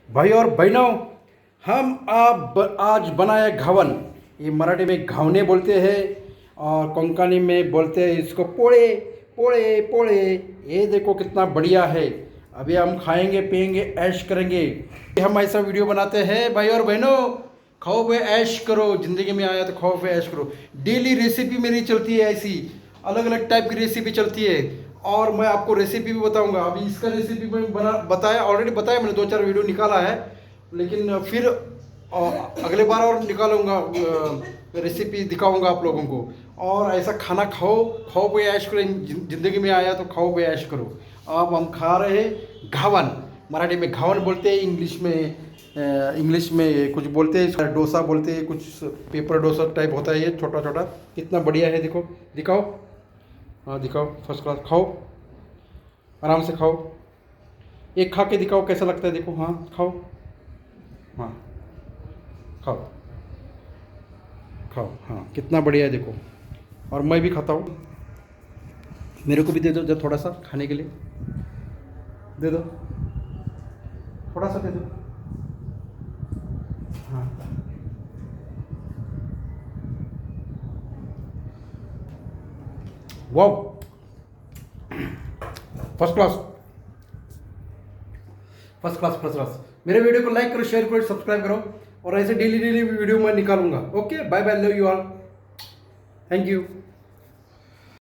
भाई और बहनों, हम आप आज बनाए घावन। ये मराठी में घावने बोलते हैं और कोंकणी में बोलते हैं इसको पोड़े पोड़े पोड़े। ये देखो कितना बढ़िया है। अभी हम खाएंगे पिएंगे ऐश करेंगे। हम ऐसा वीडियो बनाते हैं भाई और बहनों। खाओ पे ऐश करो, ज़िंदगी में आया तो खाओ पे ऐश करो। डेली रेसिपी मेरी चलती है, ऐसी अलग अलग टाइप की रेसिपी चलती है और मैं आपको रेसिपी भी बताऊंगा। अभी इसका रेसिपी मैं बताया, ऑलरेडी बताया मैंने, 2-4 वीडियो निकाला है, लेकिन फिर अगले बार और निकालूंगा, रेसिपी दिखाऊंगा आप लोगों को। और ऐसा खाना खाओ, खाओ पे ऐश करो। ज़िंदगी में आया तो खाओ पे ऐश करो। अब हम खा रहे हैं घावन। मराठी में घावन बोलते हैं, इंग्लिश में कुछ बोलते हैं, इसका डोसा बोलते हैं, कुछ पेपर डोसा टाइप होता है ये, छोटा छोटा। कितना बढ़िया है, देखो, दिखाओ। हाँ दिखाओ, फर्स्ट क्लास। खाओ, आराम से खाओ। एक खा के दिखाओ कैसा लगता है, देखो। हाँ खाओ, हाँ खाओ खाओ। हाँ कितना बढ़िया है, देखो। और मैं भी खाता हूँ, मेरे को भी दे दो जब, थोड़ा सा खाने के लिए दे दो, थोड़ा सा दे दो। हाँ वाह, first class, first class, first class. मेरे वीडियो को लाइक करो, शेयर करो, सब्सक्राइब करो। और ऐसे डेली डेली वीडियो मैं निकालूंगा। Okay, bye bye, love you all, thank you.